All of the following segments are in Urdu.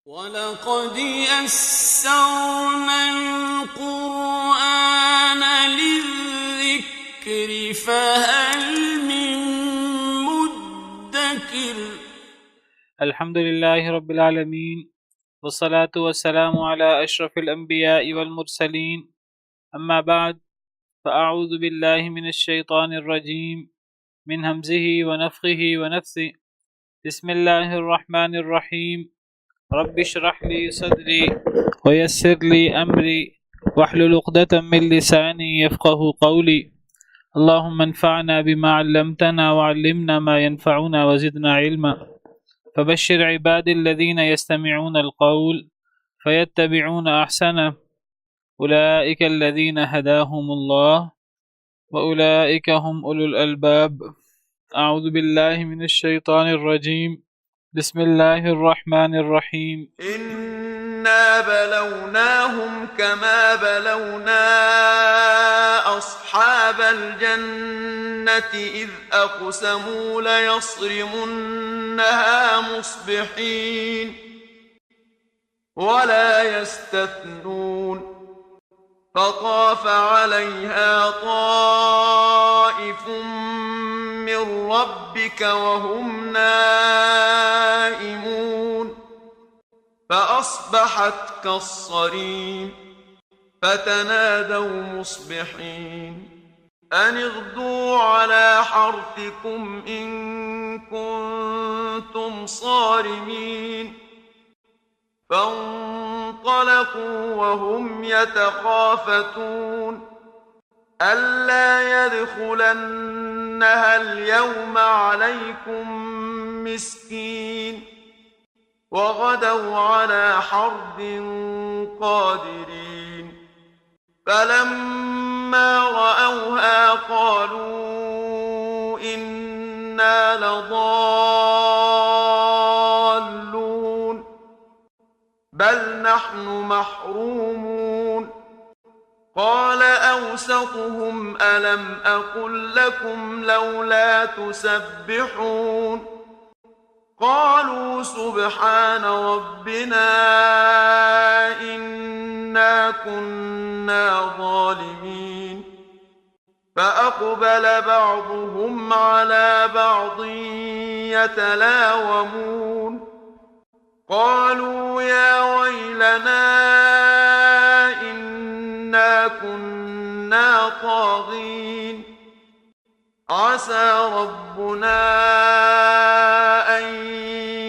وَلَقَدْ يَسَّرْنَا الْقُرْآنَ لِلذِّكْرِ فَهَلْ مِن مُّدَّكِرٍ۔ الحمد لله رب العالمين والصلاة والسلام على أشرف الأنبياء والمرسلين، أما بعد، فأعوذ بالله من الشيطان الرجيم من همزه ونفخه ونفثه. بسم الله الرحمن الرحيم. رب اشرح لي صدري ويسر لي أمري واحلل عقدة من لساني يفقه قولي. اللهم انفعنا بما علمتنا وعلمنا ما ينفعنا وزدنا علما. فبشر عبادي الذين يستمعون القول فيتبعون أحسنه، أولئك الذين هداهم الله وأولئك هم أولو الألباب. أعوذ بالله من الشيطان الرجيم. بسم الله الرحمن الرحيم. إنا بلوناهم كما بلونا أصحاب الجنة إذ أقسموا ليصرمنها مصبحين ولا يستثنون فطاف عليها طائف من ربك وهم نائمون فأصبحت كالصريم فتنادوا مصبحين أن اغدوا على حرثكم إن كنتم صارمين فانطلقوا وهم يتخافتون ألا يدخلنها اليوم عليكم مسكين وغدوا على حرد قادرين فلما رأوها قالوا إنا لضالون بل نحن محرومون قال أوسطهم ألم أقل لكم لولا تسبحون قالوا سبحان ربنا إنا كنا ظالمين فأقبل بعضهم على بعض يتلاومون قالوا يا ويلنا إنا كنا طاغين عسى ربنا أن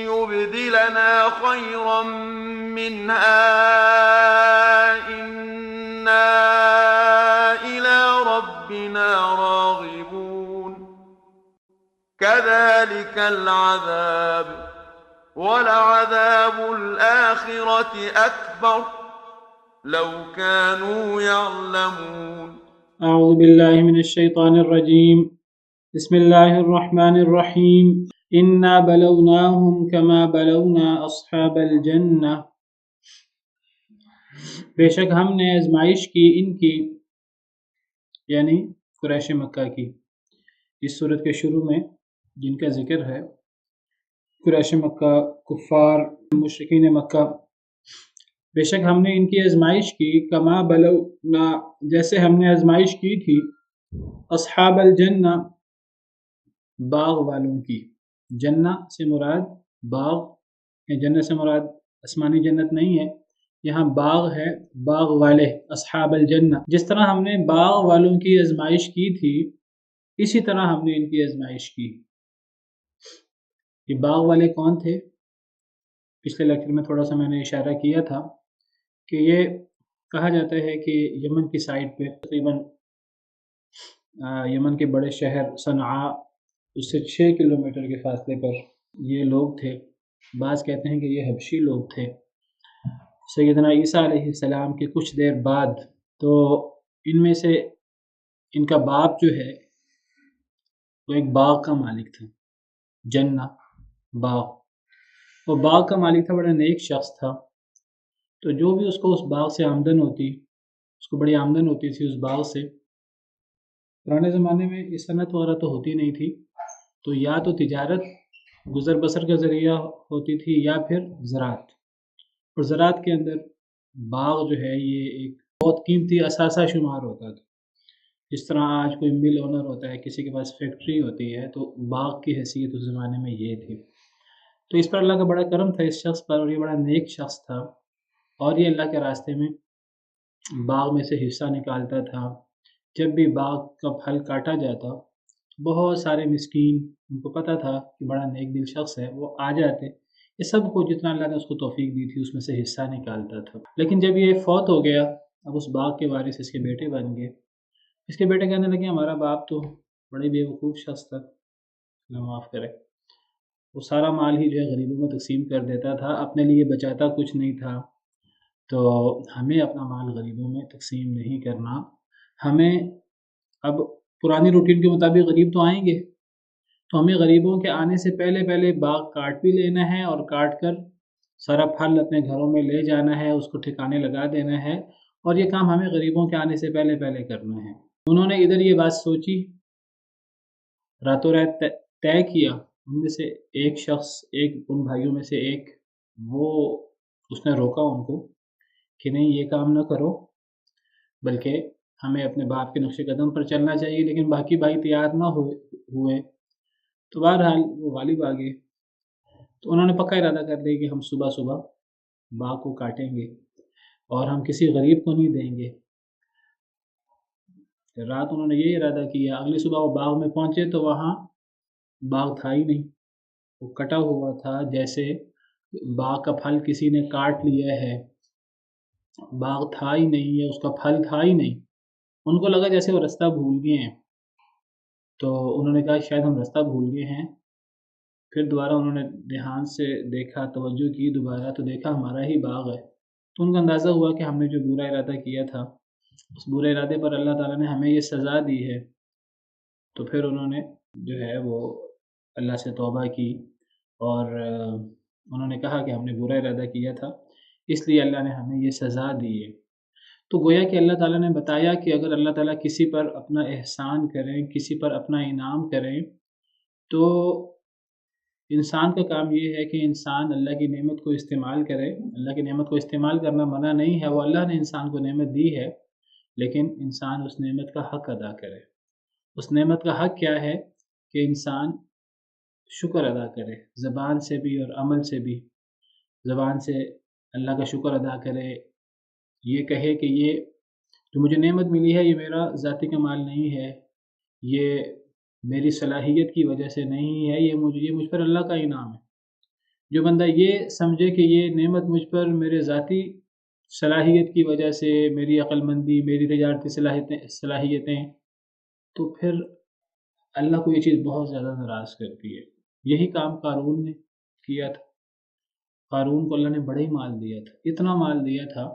يبدلنا خيرا منها إنا إلى ربنا راغبون كذلك العذاب ولعذاب الآخرة أكبر لو كانوا يعلمون. أعوذ بالله من الشيطان الرجيم. بسم الله الرحمن الرحيم. إنا بلوناهم كما بلونا أصحاب الجنة. بے شک ہم نے آزمائش کی ان کی، یعنی قریش مکہ کی۔ اس صورت کے شروع میں جن کا ذکر ہے قریش مکہ، کفار، مشرکین مکہ، بے شک ہم نے ان کی آزمائش کی کما بلونا، جیسے ہم نے آزمائش کی تھی اصحاب الجنہ، باغ والوں کی۔ جنہ سے مراد باغ ہے، جنت سے مراد آسمانی جنت نہیں ہے، یہاں باغ ہے، باغ والے، اصحاب الجنہ۔ جس طرح ہم نے باغ والوں کی آزمائش کی تھی اسی طرح ہم نے ان کی آزمائش کی۔ یہ باغ والے کون تھے؟ پچھلے لیکچر میں تھوڑا سا میں نے اشارہ کیا تھا کہ یہ کہا جاتا ہے کہ یمن کی سائڈ پہ تقریباً یمن کے بڑے شہر صنعاء اس سے 6 کلومیٹر کے فاصلے پر یہ لوگ تھے۔ بعض کہتے ہیں کہ یہ حبشی لوگ تھے۔ سیدنا عیسیٰ علیہ السلام کے کچھ دیر بعد تو ان میں سے ان کا باپ جو ہے وہ ایک باغ کا مالک تھا، جنہ باغ، وہ باغ کا مالک تھا، بڑا نیک شخص تھا۔ تو جو بھی اس کو اس باغ سے آمدن ہوتی، اس کو بڑی آمدن ہوتی تھی اس باغ سے۔ پرانے زمانے میں یہ صنعت وغیرہ تو ہوتی نہیں تھی، تو یا تو تجارت گزر بسر کا ذریعہ ہوتی تھی یا پھر زراعت۔ اور زراعت کے اندر باغ جو ہے یہ ایک بہت قیمتی اثاثہ شمار ہوتا تھا. جس طرح آج کوئی مل اونر ہوتا ہے، کسی کے پاس فیکٹری ہوتی ہے، تو باغ کی حیثیت اس زمانے میں یہ تھی. تو اس پر اللہ کا بڑا کرم تھا اس شخص پر، اور یہ بڑا نیک شخص تھا، اور یہ اللہ کے راستے میں باغ میں سے حصہ نکالتا تھا. جب بھی باغ کا پھل کاٹا جاتا، بہت سارے مسکین، ان کو پتہ تھا کہ بڑا نیک دل شخص ہے، وہ آ جاتے، یہ سب کو جتنا اللہ نے اس کو توفیق دی تھی اس میں سے حصہ نکالتا تھا. لیکن جب یہ فوت ہو گیا، اب اس باغ کے وارث اس کے بیٹے بن گئے. اس کے بیٹے کہنے لگے ہمارا باپ تو بڑے بے وقوف شخص تھا، اللہ معاف کرے، وہ سارا مال ہی جو ہے غریبوں میں تقسیم کر دیتا تھا، اپنے لیے بچاتا کچھ نہیں تھا. تو ہمیں اپنا مال غریبوں میں تقسیم نہیں کرنا. ہمیں اب پرانی روٹین کے مطابق غریب تو آئیں گے، تو ہمیں غریبوں کے آنے سے پہلے باغ کاٹ بھی لینا ہے، اور کاٹ کر سارا پھل اپنے گھروں میں لے جانا ہے، اس کو ٹھکانے لگا دینا ہے، اور یہ کام ہمیں غریبوں کے آنے سے پہلے کرنا ہے. انہوں نے ادھر یہ بات سوچی، راتوں رات طے کیا. ان میں سے ایک شخص، ایک ان بھائیوں میں سے ایک، وہ اس نے روکا ان کو کہ نہیں یہ کام نہ کرو، بلکہ ہمیں اپنے باپ کے نقش قدم پر چلنا چاہیے. لیکن باقی بھائی تیار نہ ہوئے تو بہرحال وہ غالب آ گئے. تو انہوں نے پکا ارادہ کر لیا کہ ہم صبح باغ کو کاٹیں گے اور ہم کسی غریب کو نہیں دیں گے. رات انہوں نے یہ ارادہ کیا. اگلی صبح وہ باغ میں پہنچے تو وہاں باغ تھا ہی نہیں، وہ کٹا ہوا تھا، جیسے باغ کا پھل کسی نے کاٹ لیا ہے. باغ تھا ہی نہیں ہے، اس کا پھل تھا ہی نہیں. ان کو لگا جیسے وہ رستہ بھول گئے ہیں، تو انہوں نے کہا شاید ہم رستہ بھول گئے ہیں. پھر دوبارہ انہوں نے دھیان سے دیکھا، توجہ کی دوبارہ، تو دیکھا ہمارا ہی باغ ہے. تو ان کا اندازہ ہوا کہ ہم نے جو برا ارادہ کیا تھا، اس برے ارادے پر اللہ تعالیٰ نے ہمیں یہ سزا دی ہے. تو پھر انہوں نے جو ہے وہ اللہ سے توبہ کی، اور انہوں نے کہا کہ ہم نے برا ارادہ کیا تھا، اس لیے اللہ نے ہمیں یہ سزا دی ہے. تو گویا کہ اللہ تعالیٰ نے بتایا کہ اگر اللہ تعالیٰ کسی پر اپنا احسان کریں، کسی پر اپنا انعام کریں، تو انسان کا کام یہ ہے کہ انسان اللہ کی نعمت کو استعمال کرے. اللہ کی نعمت کو استعمال کرنا منع نہیں ہے، وہ اللہ نے انسان کو نعمت دی ہے، لیکن انسان اس نعمت کا حق ادا کرے. اس نعمت کا حق کیا ہے کہ انسان شکر ادا کرے، زبان سے بھی اور عمل سے بھی. زبان سے اللہ کا شکر ادا کرے، یہ کہے کہ یہ جو مجھے نعمت ملی ہے یہ میرا ذاتی کمال نہیں ہے، یہ میری صلاحیت کی وجہ سے نہیں ہے، یہ مجھ پر اللہ کا انعام ہے. جو بندہ یہ سمجھے کہ یہ نعمت مجھ پر میرے ذاتی صلاحیت کی وجہ سے، میری عقل مندی، میری تجارتی صلاحیتیں، تو پھر اللہ کو یہ چیز بہت زیادہ ناراض کرتی ہے. یہی کام قارون نے کیا تھا. قارون کو اللہ نے بڑا ہی مال دیا تھا، اتنا مال دیا تھا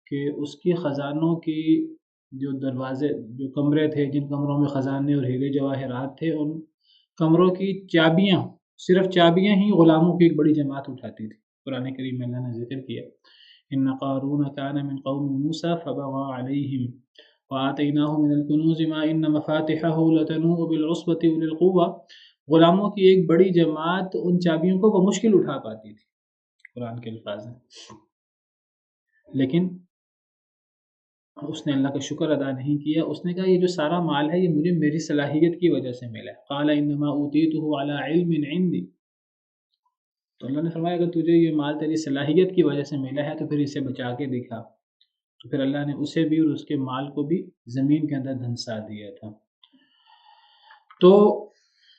کہ اس کی خزانوں کی جو دروازے، جو کمرے تھے، جن کمروں میں خزانے اور ہیرے جواہرات تھے، ان کمروں کی چابیاں، صرف چابیاں ہی غلاموں کی ایک بڑی جماعت اٹھاتی تھی. قرآن کریم میں اللہ نے ذکر کیا، ان قارون کان من قوم موسیٰ فبغى علیہم وآتیناہ من الکنوز ما ان مفاتحہ لتنوء بالعصبۃ اولي القوہ. غلاموں کی ایک بڑی جماعت ان چابیوں کو بمشکل اٹھا پاتی تھی، قرآن کے الفاظ ہیں. لیکن اس نے اللہ کا شکر ادا نہیں کیا. اس نے کہا یہ جو سارا مال ہے یہ مجھے میری صلاحیت کی وجہ سے ملا ہے. قال انما اوتیتہ علی علم عندی. تو اللہ نے فرمایا اگر تجھے یہ مال تیری صلاحیت کی وجہ سے ملا ہے تو پھر اسے بچا کے دکھا. تو پھر اللہ نے اسے بھی اور اس کے مال کو بھی زمین کے اندر دھنسا دیا تھا. تو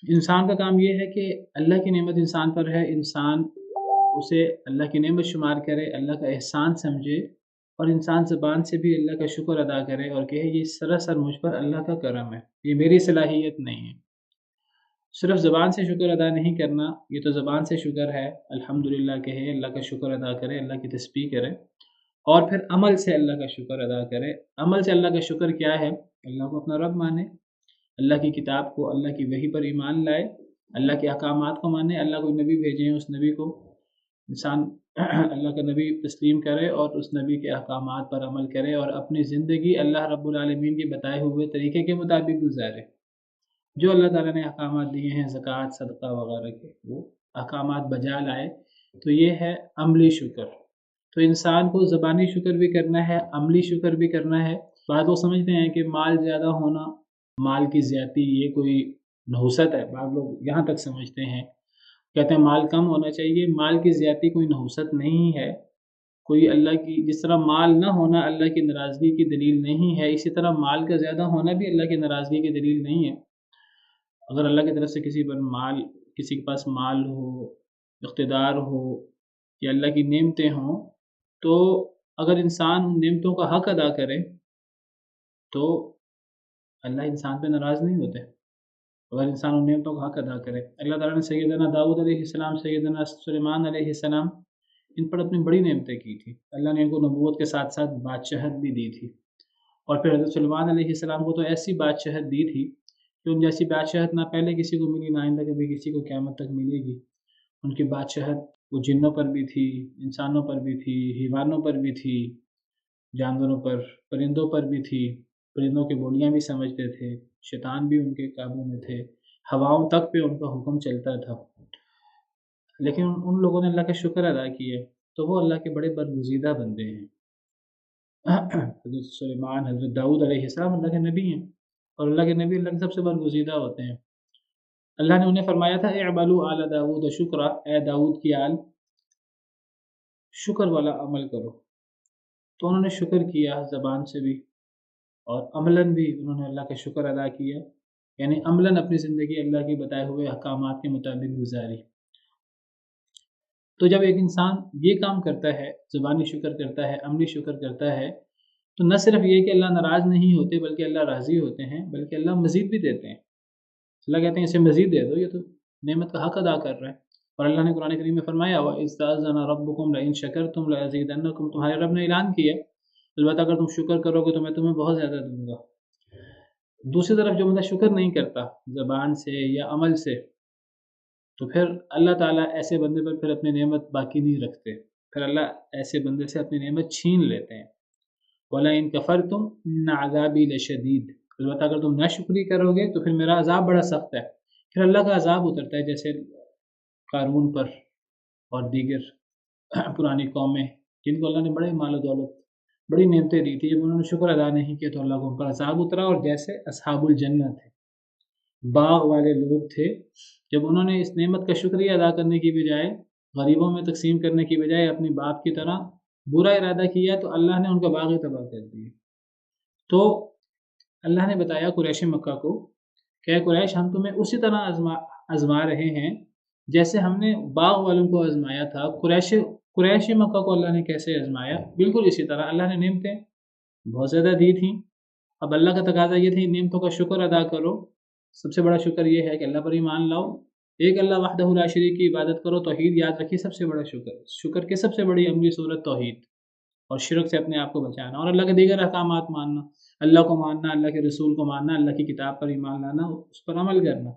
انسان کا کام یہ ہے کہ اللہ کی نعمت انسان پر ہے، انسان اسے اللہ کی نعمت شمار کرے، اللہ کا احسان سمجھے، اور انسان زبان سے بھی اللہ کا شکر ادا کرے اور کہے یہ سراسر مجھ پر اللہ کا کرم ہے، یہ میری صلاحیت نہیں ہے. صرف زبان سے شکر ادا نہیں کرنا، یہ تو زبان سے شکر ہے، الحمدللہ کہے، اللہ کا شکر ادا کرے، اللہ کی تسبیح کرے، اور پھر عمل سے اللہ کا شکر ادا کرے. عمل سے اللہ کا شکر کیا ہے؟ اللہ کو اپنا رب مانے، اللہ کی کتاب کو، اللہ کی وحی پر ایمان لائے، اللہ کے احکامات کو مانے. اللہ کو نبی بھیجے ہیں، اس نبی کو انسان اللہ کا نبی تسلیم کرے اور اس نبی کے احکامات پر عمل کرے، اور اپنی زندگی اللہ رب العالمین کے بتائے ہوئے طریقے کے مطابق گزارے. جو اللہ تعالیٰ نے احکامات دیے ہیں، زکوٰۃ، صدقہ وغیرہ کے، وہ احکامات بجا لائے. تو یہ ہے عملی شکر. تو انسان کو زبانی شکر بھی کرنا ہے، عملی شکر بھی کرنا ہے۔ بعض لوگ سمجھتے ہیں کہ مال زیادہ ہونا، مال کی زیادتی یہ کوئی نحوست ہے، بعض لوگ یہاں تک سمجھتے ہیں، کہتے ہیں مال کم ہونا چاہیے۔ مال کی زیادتی کوئی نحوست نہیں ہے، کوئی اللہ کی، جس طرح مال نہ ہونا اللہ کی ناراضگی کی دلیل نہیں ہے، اسی طرح مال کا زیادہ ہونا بھی اللہ کی ناراضگی کی دلیل نہیں ہے۔ اگر اللہ کی طرف سے کسی کے پاس مال ہو، اقتدار ہو یا اللہ کی نعمتیں ہوں، تو اگر انسان ان نعمتوں کا حق ادا کرے تو اللہ انسان پہ ناراض نہیں ہوتے۔ اگر انسان ان نعمتوں کا حق ادا کرے، اللہ تعالیٰ نے سیدنا داؤد علیہ السلام، سیدنا سلیمان علیہ السلام، ان پر اپنی بڑی نعمتیں کی تھی۔ اللہ نے ان کو نبوت کے ساتھ ساتھ بادشاہت بھی دی تھی، اور پھر حضرت سلیمان علیہ السلام کو تو ایسی بادشاہت دی تھی کہ ان جیسی بادشاہت نہ پہلے کسی کو ملی، نہ آئندہ کبھی کسی کو قیامت تک ملے گی۔ ان کی بادشاہت وہ جنوں پر بھی تھی، انسانوں پر بھی تھی، حیوانوں پر بھی تھی، جانوروں پر، پرندوں پر بھی تھی۔ پرندوں کی بولیاں بھی سمجھتے تھے، شیطان بھی ان کے قابو میں تھے، ہواؤں تک پہ ان کا حکم چلتا تھا۔ لیکن ان لوگوں نے اللہ کا شکر ادا کیا تو وہ اللہ کے بڑے برگزیدہ بندے ہیں۔ حضرت سلیمان، حضرت داؤد علیہ السلام اللہ کے نبی ہیں، اور اللہ کے نبی اللہ کے سب سے برگزیدہ ہوتے ہیں۔ اللہ نے انہیں فرمایا تھا اعملوا آل داؤد شکرا، اے داؤد کی آل شکر والا عمل کرو۔ تو انہوں نے شکر کیا زبان سے بھی اور عملاً بھی انہوں نے اللہ کا شکر ادا کیا، یعنی عملاً اپنی زندگی اللہ کے بتائے ہوئے احکامات کے مطابق گزاری۔ تو جب ایک انسان یہ کام کرتا ہے، زبانی شکر کرتا ہے، عملی شکر کرتا ہے، تو نہ صرف یہ کہ اللہ ناراض نہیں ہوتے بلکہ اللہ راضی ہوتے ہیں، بلکہ اللہ مزید بھی دیتے ہیں۔ اللہ کہتے ہیں اسے مزید دے دو، یہ تو نعمت کا حق ادا کر رہا ہے۔ اور اللہ نے قرآن کریم میں فرمایا ہوا استاذنا ربکم لئن شکرتم لازیدنکم، تمہارے رب نے اعلان کیا البتہ اگر تم شکر کرو گے تو میں تمہیں بہت زیادہ دوں گا۔ دوسری طرف جو بندہ شکر نہیں کرتا زبان سے یا عمل سے، تو پھر اللہ تعالیٰ ایسے بندے پر پھر اپنی نعمت باقی نہیں رکھتے، پھر اللہ ایسے بندے سے اپنی نعمت چھین لیتے ہیں۔ وَلَئِن كَفَرْتُمْ إِنَّ عَذَابِي لَشَدِيدٌ، البتہ اگر تم ناشکری کرو گے تو پھر میرا عذاب بڑا سخت ہے۔ پھر اللہ کا عذاب اترتا ہے، جیسے قارون پر اور دیگر پرانی قومیں جن کو اللہ نے بڑے مال و دولت، بڑی نعمتیں دی تھی، جب انہوں نے شکر ادا نہیں کیا تو اللہ کو ان پر عذاب اترا۔ اور جیسے اصحاب الجنہ تھے، باغ والے لوگ تھے، جب انہوں نے اس نعمت کا شکریہ ادا کرنے کی بجائے، غریبوں میں تقسیم کرنے کی بجائے اپنی باپ کی طرح برا ارادہ کیا تو اللہ نے ان کا باغ تباہ کر دیا۔ تو اللہ نے بتایا قریش مکہ کو کہ قریش ہم تمہیں اسی طرح آزما رہے ہیں جیسے ہم نے باغ والوں کو آزمایا تھا۔ قریش مکہ کو اللہ نے کیسے آزمایا؟ بالکل اسی طرح اللہ نے نعمتیں بہت زیادہ دی تھیں۔ اب اللہ کا تقاضا یہ تھی نعمتوں کا شکر ادا کرو۔ سب سے بڑا شکر یہ ہے کہ اللہ پر ایمان لاؤ، ایک اللہ وحدہ لا شریک کی عبادت کرو، توحید یاد رکھیے سب سے بڑا شکر کی سب سے بڑی عملی صورت توحید، اور شرک سے اپنے آپ کو بچانا، اور اللہ کے دیگر احکامات ماننا، اللہ کو ماننا، اللہ کے رسول کو ماننا، اللہ کی کتاب پر ایمان لانا، اس پر عمل کرنا۔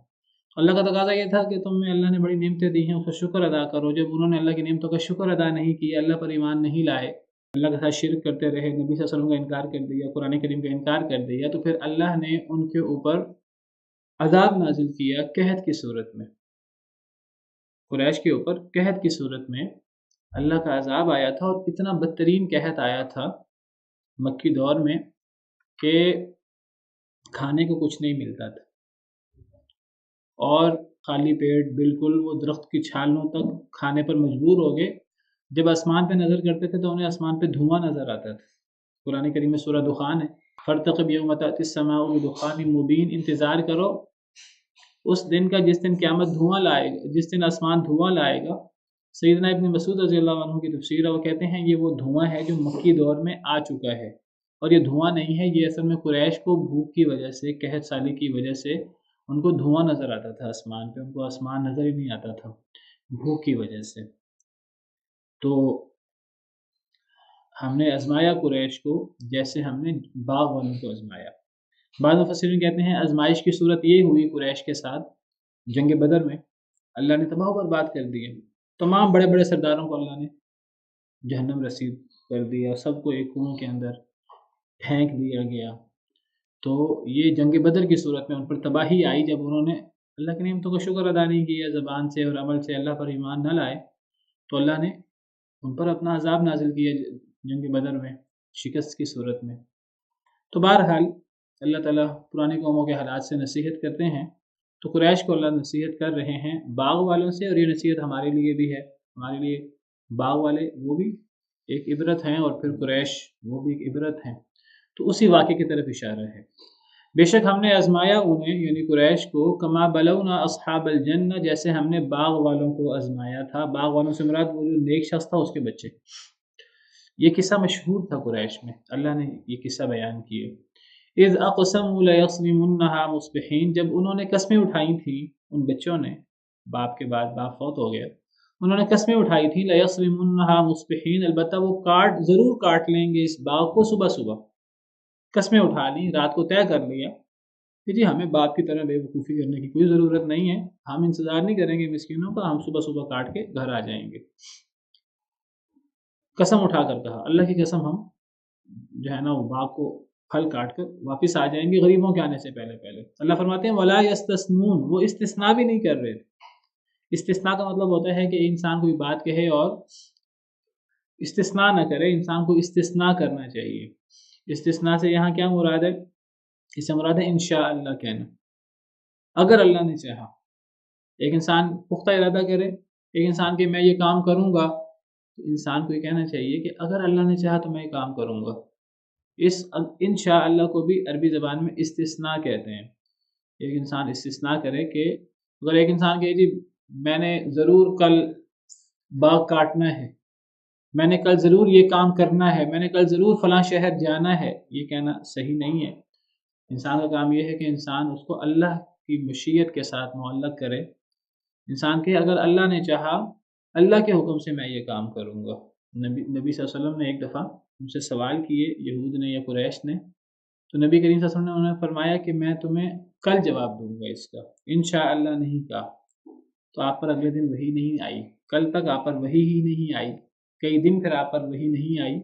اللہ کا تقاضا یہ تھا کہ تم میں اللہ نے بڑی نعمتیں دی ہیں، اس کا شکر ادا کرو۔ جب انہوں نے اللہ کی نعمتوں کا شکر ادا نہیں کیا، اللہ پر ایمان نہیں لائے، اللہ کے ساتھ شرک کرتے رہے، نبی صلی اللہ علیہ وسلم کا انکار کر دیا، قرآن کریم کا انکار کر دیا، تو پھر اللہ نے ان کے اوپر عذاب نازل کیا قحط کی صورت میں۔ قریش کے اوپر قحط کی صورت میں اللہ کا عذاب آیا تھا، اور اتنا بدترین قحط آیا تھا مکی دور میں کہ کھانے کو کچھ نہیں ملتا تھا، اور خالی پیٹ بالکل وہ درخت کی چھالوں تک کھانے پر مجبور ہو گئے۔ جب آسمان پہ نظر کرتے تھے تو انہیں آسمان پہ دھواں نظر آتا تھا۔ قرآن کریم میں سورہ دخان ہے، فَارْتَقِبْ يَوْمَ تَأْتِي السَّمَاءُ بِدُخَانٍ مُبِينٍ، انتظار کرو اس دن کا جس دن قیامت دھواں لائے گا، جس دن آسمان دھواں لائے گا۔ سیدنا ابن مسعود رضی اللہ عنہ کی تفسیر ہے، وہ کہتے ہیں یہ وہ دھواں ہے جو مکی دور میں آ چکا ہے، اور یہ دھواں نہیں ہے، یہ اصل میں قریش کو بھوک کی وجہ سے، قحط سالی کی وجہ سے ان کو دھواں نظر آتا تھا آسمان پہ، ان کو آسمان نظر ہی نہیں آتا تھا بھوک کی وجہ سے۔ تو ہم نے آزمایا قریش کو جیسے ہم نے باغ والوں کو آزمایا۔ بعض مفسرین کہتے ہیں آزمائش کی صورت یہ ہوئی قریش کے ساتھ جنگ بدر میں، اللہ نے تباہ و برباد کر دیا، تمام بڑے بڑے سرداروں کو اللہ نے جہنم رسید کر دیا، سب کو ایک کنویں کے اندر پھینک دیا گیا۔ تو یہ جنگ بدر کی صورت میں ان پر تباہی آئی جب انہوں نے اللہ کی نعمتوں کا شکر ادا نہیں کیا، زبان سے اور عمل سے اللہ پر ایمان نہ لائے، تو اللہ نے ان پر اپنا عذاب نازل کیا جنگ بدر میں شکست کی صورت میں۔ تو بہرحال اللہ تعالیٰ پرانی قوموں کے حالات سے نصیحت کرتے ہیں، تو قریش کو اللہ نصیحت کر رہے ہیں باغ والوں سے، اور یہ نصیحت ہمارے لیے بھی ہے، ہمارے لیے باغ والے وہ بھی ایک عبرت ہیں، اور پھر قریش وہ بھی ایک عبرت ہیں۔ تو اسی واقعے کی طرف اشارہ ہے، بے شک ہم نے آزمایا انہیں یعنی قریش کو، کما بلونا اصحاب الجنہ، جیسے ہم نے باغ والوں کو آزمایا تھا۔ باغ والوں سے مراد وہ جو نیک شخص تھا اس کے بچے۔ یہ قصہ مشہور تھا قریش میں، اللہ نے یہ قصہ بیان کیے۔ اذ اقسموا لیصرمنھا مصبحین، جب انہوں نے قسمیں اٹھائی تھیں ان بچوں نے، باپ کے بعد باپ فوت ہو گیا، انہوں نے قسمیں اٹھائی تھیں لیصرمنھا مصبحین، البتہ وہ ضرور کاٹ لیں گے اس باغ کو صبح صبح۔ قسمیں اٹھا لیں، رات کو طے کر لیا کہ جی ہمیں باپ کی طرح بے وقوفی کرنے کی کوئی ضرورت نہیں ہے، ہم انتظار نہیں کریں گے مسکینوں کا، ہم صبح صبح کاٹ کے گھر آ جائیں گے۔ قسم اٹھا کر کہا، اللہ کی قسم ہم جو ہے نا وہ باغ کو پھل کاٹ کر واپس آ جائیں گے غریبوں کے آنے سے پہلے پہلے۔ اللہ فرماتے ہیں وَلَا يَسْتَثْنُونَ، وہ استثناء بھی نہیں کر رہے تھے۔ استثناء کا مطلب ہوتا ہے کہ انسان کوئی بات کہے اور استثناء نہ کرے، انسان کو استثناء کرنا چاہیے۔ استثناء سے یہاں کیا مراد ہے؟ اس سے مراد ہے انشاءاللہ کہنا، اگر اللہ نے چاہا۔ ایک انسان پختہ ارادہ کرے، ایک انسان کہ میں یہ کام کروں گا، تو انسان کو یہ کہنا چاہیے کہ اگر اللہ نے چاہا تو میں یہ کام کروں گا۔ اس انشاءاللہ کو بھی عربی زبان میں استثناء کہتے ہیں۔ ایک انسان استثناء کرے کہ اگر ایک انسان کہے جی میں نے ضرور کل باغ کاٹنا ہے، میں نے کل ضرور یہ کام کرنا ہے، میں نے کل ضرور فلاں شہر جانا ہے، یہ کہنا صحیح نہیں ہے۔ انسان کا کام یہ ہے کہ انسان اس کو اللہ کی مشیت کے ساتھ معلق کرے۔ انسان کہ اگر اللہ نے چاہا، اللہ کے حکم سے میں یہ کام کروں گا۔ نبی صلی اللہ علیہ وسلم نے ایک دفعہ ان سے سوال کیے، یہود نے یا قریش نے، تو نبی کریم صلی اللہ علیہ وسلم نے انہیں فرمایا کہ میں تمہیں کل جواب دوں گا اس کا، انشاءاللہ نہیں کہا۔ تو آپ پر اگلے دن وحی نہیں آئی، کل تک آپ پر وحی ہی نہیں آئی، کئی دن پھر آپ پر وحی نہیں آئی۔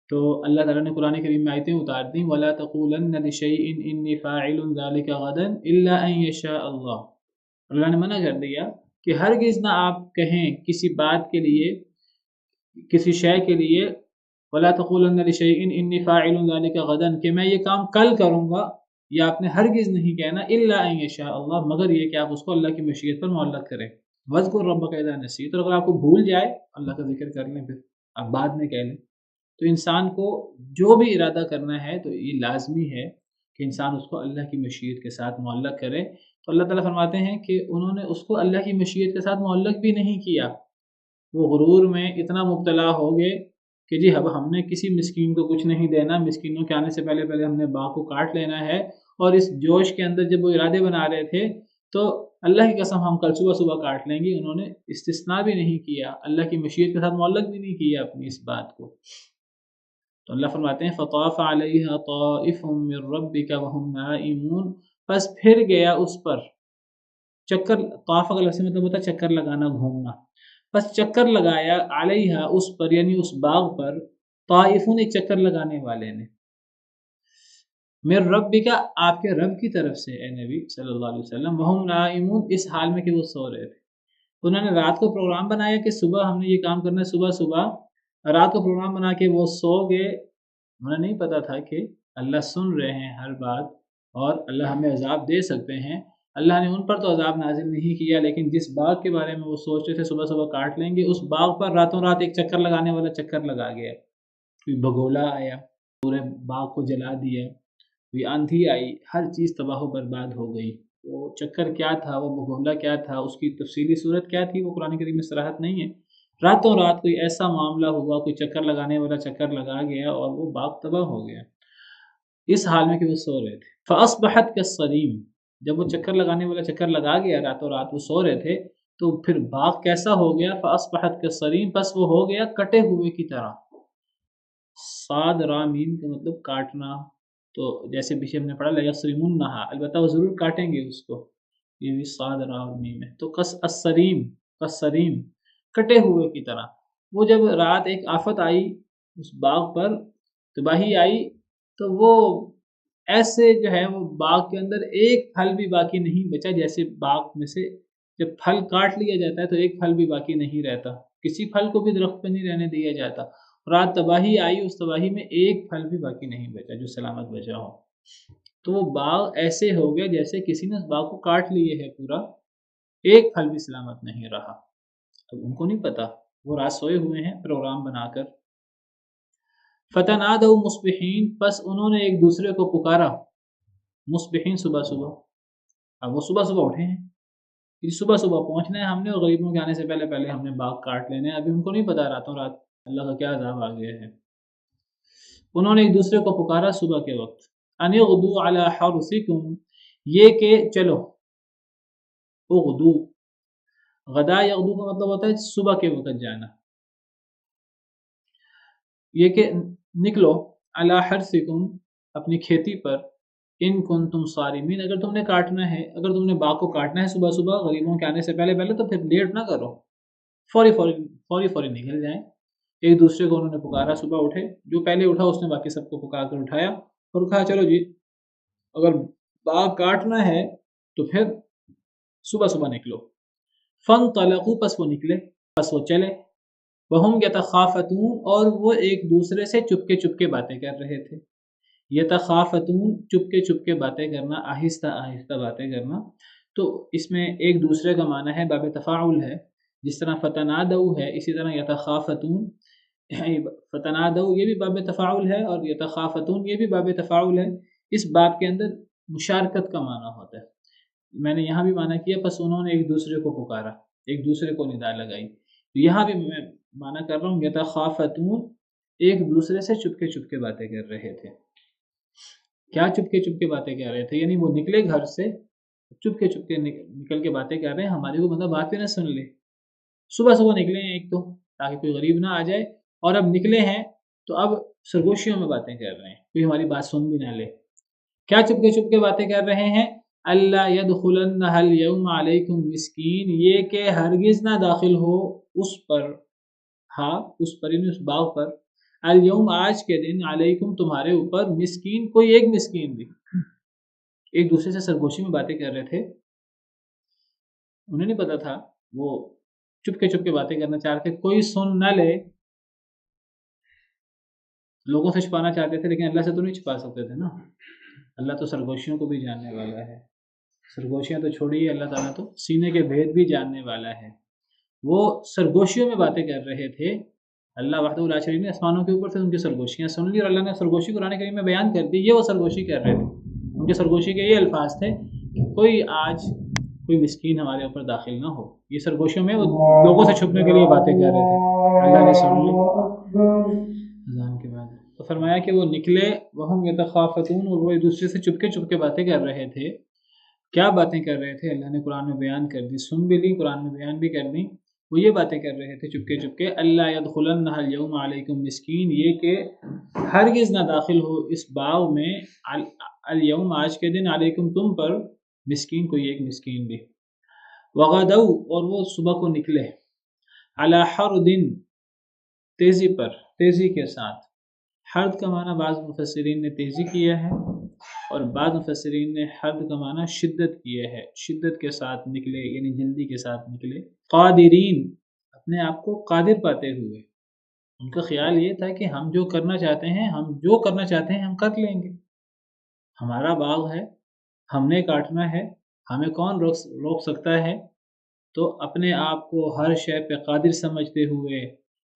تو اللہ تعالیٰ نے قرآن کریم میں آیتیں اتار دیں، وَلَا تَقُولَنَّ لِشَيْءٍ إِنِّي فَاعِلٌ ذَلِكَ غَدًا إِلَّا أَن يَشَاءَ اللَّهُ۔ اللہ نے منع کر دیا کہ ہرگز نہ آپ کہیں کسی بات کے لیے، کسی شے کے لیے، وَلَا تَقُولَنَّ لِشَيْءٍ إِنِّي فَاعِلٌ ذَلِكَ غَدًا، کہ میں یہ کام کل کروں گا، یہ آپ نے ہرگز نہیں کہنا، إِلَّا أَن يَشَاءَ اللَّهُ، مگر یہ کہ آپ اس کو اللہ کی مشیت پر معلق کریں۔ وَاذْكُر رَبَّكَ إِذَا نَسِيتَ، اور اگر آپ کو بھول جائے اللہ کا ذکر کر لیں، پھر آپ بعد میں کہہ لیں۔ تو انسان کو جو بھی ارادہ کرنا ہے تو یہ لازمی ہے کہ انسان اس کو اللہ کی مشیت کے ساتھ معلق کرے۔ تو اللہ تعالیٰ فرماتے ہیں کہ انہوں نے اس کو اللہ کی مشیت کے ساتھ معلق بھی نہیں کیا، وہ غرور میں اتنا مبتلا ہو گئے کہ جی اب ہم نے کسی مسکین کو کچھ نہیں دینا، مسکینوں کے آنے سے پہلے پہلے ہم نے باغ کو کاٹ لینا ہے۔ اور اس جوش کے اندر جب وہ ارادے بنا رہے تھے تو اللہ کی قسم ہم کل صبح صبح کاٹ لیں گے، انہوں نے استثناء بھی نہیں کیا، اللہ کی مشیت کے ساتھ معلق بھی نہیں کیا اپنی اس بات کو۔ تو اللہ فرماتے ہیں فَطَافَ عَلَيْهَا طَائِفٌ مِّن رَّبِّكَ وَهُمْ نَائِمُونَ، پس پھر گیا اس پر چکر، طواف کا لفظ مطلب ہوتا ہے چکر لگانا، گھومنا، پس چکر لگایا علیہا اس پر یعنی اس باغ پر، طائفون ایک چکر لگانے والے نے، من ربک آپ کے رب کی طرف سے اے نبی صلی اللہ علیہ وسلم، وہم نائمون اس حال میں کہ وہ سو رہے تھے۔ انہوں نے رات کو پروگرام بنایا کہ صبح ہم نے یہ کام کرنا ہے، صبح صبح رات کو پروگرام بنا کے وہ سو گئے۔ انہیں نہیں پتا تھا کہ اللہ سن رہے ہیں ہر بات اور اللہ ہمیں عذاب دے سکتے ہیں۔ اللہ نے ان پر تو عذاب نازل نہیں کیا، لیکن جس باغ کے بارے میں وہ سوچ رہے تھے صبح صبح کاٹ لیں گے، اس باغ پر راتوں رات ایک چکر لگانے والا چکر لگا گیا۔ کوئی بگولا آیا، پورے باغ کو جلا دیا، کوئی آندھی آئی، ہر چیز تباہ و برباد ہو گئی۔ وہ چکر کیا تھا، وہ بگولا کیا تھا، اس کی تفصیلی صورت کیا تھی، وہ قرآن کریم میں صراحت نہیں ہے۔ راتوں رات کوئی ایسا معاملہ ہوا، کوئی چکر لگانے والا چکر لگا گیا اور وہ باغ تباہ ہو گیا، اس حال میں کہ وہ سو رہے تھے۔ فَأَصْبَحَتْ كَالصَّرِيمِ، جب وہ چکر لگانے والا چکر لگا گیا، راتوں رات وہ سو رہے تھے، تو پھر باغ کیسا ہو گیا؟ فَأَصْبَحَتْ كَالصَّرِيمِ، پس وہ ہو گیا کٹے ہوئے کی طرح۔ صاد را میم کا مطلب کاٹنا، تو جیسے پیچھے ہم نے پڑھا لَيَصْرِمُنَّهَا، البتہ وہ ضرور کاٹیں گے اس کو، یہ بھی صاد را میم ہے۔ تو الصریم کٹے ہوئے کی طرح۔ وہ جب رات ایک آفت آئی اس باغ پر، تباہی آئی، تو وہ ایسے جو ہے وہ باغ کے اندر ایک پھل بھی باقی نہیں بچا، جیسے باغ میں سے جب پھل کاٹ لیا جاتا ہے تو ایک پھل بھی باقی نہیں رہتا، کسی پھل کو بھی درخت پہ نہیں رہنے دیا جاتا، رات تباہی آئی، اس تباہی میں ایک پھل بھی باقی نہیں بچا جو سلامت بچا ہو۔ تو وہ باغ ایسے ہو گیا جیسے کسی نے اس باغ کو کاٹ لیے ہے پورا، ایک پھل بھی سلامت نہیں رہا۔ اب ان کو نہیں پتا، وہ رات سوئے ہوئے ہیں پروگرام بنا کر۔ فتنادوا مصبحین، پس انہوں نے ایک دوسرے کو پکارا، مصبحین صبح صبح۔ اب وہ صبح صبح اٹھے ہیں، صبح صبح پہنچنا ہے ہم نے، اور غریبوں کے آنے سے پہلے پہلے ہم نے باغ کاٹ لینے، ابھی ان کو نہیں پتا راتوں رات اللہ کا کیا عذاب آ گیا ہے۔ انہوں نے ایک دوسرے کو پکارا صبح کے وقت، ان اغدوا علی حرثکم، یہ کہ چلو، اغدو، غدا یغدو کا مطلب ہوتا ہے صبح کے وقت جانا، یہ کہ نکلو، علی حرثکم، اپنی کھیتی پر، ان کنتم صارمین، اگر تم نے کاٹنا ہے، اگر تم نے باغ کو کاٹنا ہے صبح صبح غریبوں کے آنے سے پہلے پہلے، تو پھر لیٹ نہ کرو، فوری نکل جائیں۔ ایک دوسرے کو انہوں نے پکارا، صبح اٹھے، جو پہلے اٹھا اس نے باقی سب کو پکار کر اٹھایا اور کہا چلو جی اگر باغ کاٹنا ہے تو پھر صبح صبح نکلو۔ فانطلقوا، پس وہ نکلے، پس وہ چلے، وہم یتخافتون، اور وہ ایک دوسرے سے چپکے چپکے باتیں کر رہے تھے۔ یتخافتون، چپکے چپکے باتیں کرنا، آہستہ آہستہ باتیں کرنا، تو اس میں ایک دوسرے کا معنی ہے باب تفاعل ہے، جس طرح فتنادوا ہے اسی طرح یتخافتون، فتنادوا یہ بھی باب تفاعل ہے اور یتخافتون یہ بھی باب تفاعل ہے۔ اس باب کے اندر مشارکت کا معنی ہوتا ہے، میں نے یہاں بھی معنی کیا، پس انہوں نے ایک دوسرے کو پکارا، ایک دوسرے کو ندا لگائی، تو یہاں بھی میں معنی کر رہا ہوں یتخافتون، ایک دوسرے سے چپکے چپکے باتیں کر رہے تھے۔ کیا چپکے چپکے باتیں کر رہے تھے؟ یعنی وہ نکلے گھر سے چپکے چپکے نکل کے باتیں کر رہے ہیں، ہماری کو مطلب بات بھی نہ سن لے، صبح صبح نکلے ہیں ایک تو تاکہ کوئی غریب نہ آ جائے، اور اب نکلے ہیں تو اب سرگوشیوں میں باتیں کر رہے ہیں، کوئی ہماری بات سن بھی نہ لے۔ کیا چپکے چپکے باتیں کر رہے ہیں؟ اللہ يدخلنها اليوم علیکم مسکین، یہ کہ ہرگز نہ داخل ہو اس پر، ہاں اس پر یعنی اس باغ پر، اليوم آج کے دن، علیکم تمہارے اوپر، مسکین کوئی ایک مسکین بھی۔ ایک دوسرے سے سرگوشی میں باتیں کر رہے تھے، انہیں نہیں پتا تھا، وہ چپکے چپکے باتیں کرنا چاہتے، کوئی سن نہ لے، لوگوں سے چھپانا چاہتے تھے لیکن اللہ سے تو نہیں چھپا سکتے تھے نا، اللہ تو سرگوشیوں کو بھی جاننے والا ہے، سرگوشیاں تو چھوڑیے، اللہ تعالیٰ تو سینے کے بھید بھی جاننے والا ہے۔ وہ سرگوشیوں میں باتیں کر رہے تھے، اللہ وحدہ لا شریک نے آسمانوں کے اوپر سے ان کی سرگوشیاں سن لی، اور اللہ نے سرگوشی قرآن کریم میں بیان کر دی، یہ وہ سرگوشی کر رہے تھے، ان کے سرگوشی کے یہ الفاظ تھے کہ کوئی آج کوئی مسکین ہمارے اوپر داخل نہ ہو، یہ سرگوشیوں میں وہ لوگوں سے چھپنے کے لیے باتیں کر رہے تھے، اللہ نے سن لی اذان کے بعد۔ تو فرمایا کہ وہ نکلے، وہم یتخافتون، اور وہ ایک دوسرے سے چپکے چپکے باتیں کر رہے تھے۔ کیا باتیں کر رہے تھے؟ اللہ نے قرآن میں بیان کر دی، سن بھی لی، قرآن میں بیان بھی کر دی، وہ یہ باتیں کر رہے تھے چپکے چپکے، اللہ يدخلنها اليوم علیکم مسکین، یہ کہ ہرگز نہ داخل ہو اس باغ میں، اليوم آج کے دن، علیکم تم پر، مسکین کوئی ایک مسکین بھی۔ وغدوا، اور وہ صبح کو نکلے، علی حرد، تیزی پر، تیزی کے ساتھ۔ حرد کا معنی بعض مفسرین نے تیزی کیا ہے اور بعض مفسرین نے حرد کا معنی شدت کیا ہے، شدت کے ساتھ نکلے یعنی جلدی کے ساتھ نکلے۔ قادرین، اپنے آپ کو قادر پاتے ہوئے، ان کا خیال یہ تھا کہ ہم جو کرنا چاہتے ہیں، ہم کر لیں گے، ہمارا باغ ہے، ہم نے کاٹنا ہے، ہمیں کون روک سکتا ہے؟ تو اپنے آپ کو ہر شے پہ قادر سمجھتے ہوئے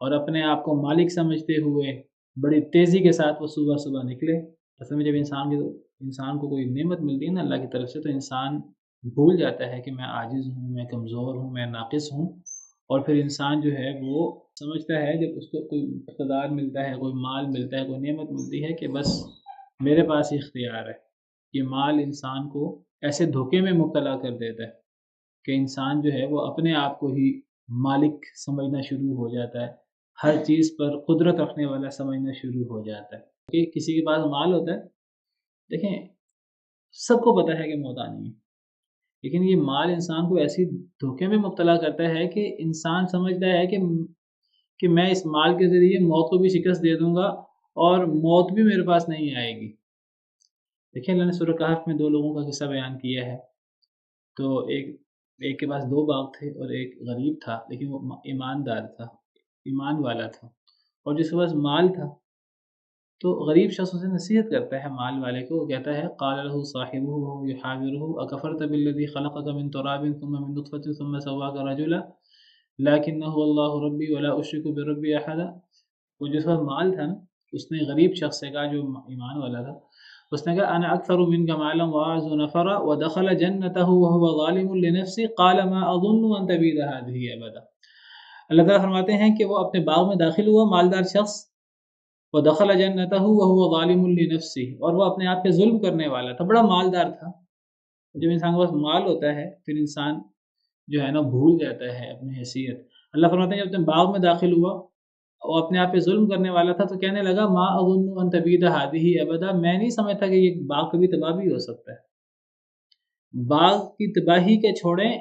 اور اپنے آپ کو مالک سمجھتے ہوئے بڑی تیزی کے ساتھ وہ صبح صبح نکلے۔ اصل میں جب انسان کو کوئی نعمت ملتی ہے نا اللہ کی طرف سے، تو انسان بھول جاتا ہے کہ میں عاجز ہوں، میں کمزور ہوں، میں ناقص ہوں، اور پھر انسان جو ہے وہ سمجھتا ہے جب اس کو کوئی اقتدار ملتا ہے، کوئی مال ملتا ہے، کوئی نعمت ملتی ہے کہ بس میرے پاس ہی اختیار ہے۔ یہ مال انسان کو ایسے دھوکے میں مبتلا کر دیتا ہے کہ انسان جو ہے وہ اپنے آپ کو ہی مالک سمجھنا شروع ہو جاتا ہے، ہر چیز پر قدرت رکھنے والا سمجھنا شروع ہو جاتا ہے۔ کہ کسی کے پاس مال ہوتا ہے، دیکھیں سب کو پتہ ہے کہ موت آنی ہے، لیکن یہ مال انسان کو ایسی دھوکے میں مبتلا کرتا ہے کہ انسان سمجھتا ہے کہ میں اس مال کے ذریعے موت کو بھی شکست دے دوں گا اور موت بھی میرے پاس نہیں آئے گی۔ دیکھیں اللہ نے سورہ کہف میں 2 لوگوں کا قصہ بیان کیا ہے، تو ایک ایک کے پاس 2 باغ تھے اور ایک غریب تھا لیکن وہ ایماندار تھا، ایمان والا تھا، اور جس کے پاس مال تھا تو غریب شخص اسے نصیحت کرتا ہے مال والے کو، وہ کہتا ہے قال له صاحبه وهو يحاوره اكفرت بالذي خلقك من تراب ثم من نطفة ثم سواك رجلا لكن هو الله ربي ولا اشرك بربي احدا. وہ جس کا مال تھا نا، اس نے غریب شخص سے کہا جو ایمان والا تھا، اس نے کہا انا اکثر منك مالا واعز نفرا ودخل جنته وهو ظالم لنفسه قال ما اظن ان تبيد هذه ابدا. اللہ تعالیٰ فرماتے ہیں کہ وہ اپنے باغ میں داخل ہوا، مالدار شخص، وَدَخَلَ جَنَّتَهُ وَهُوَ ظَالِمٌ لِنَفْسِهِ، اور وہ اپنے آپ پہ ظلم کرنے والا تھا، بڑا مالدار تھا. جب انسان کے پاس مال ہوتا ہے پھر انسان جو ہے نا بھول جاتا ہے اپنی حیثیت. اللہ فرماتے ہیں جب اپنے باغ میں داخل ہوا وہ اپنے آپ پہ ظلم کرنے والا تھا تو کہنے لگا ما اظن ان تبید هذه ابدا، میں نہیں سمجھتا کہ یہ باغ کبھی تباہ بھی ہو سکتا ہے. باغ کی تباہی کے چھوڑیں،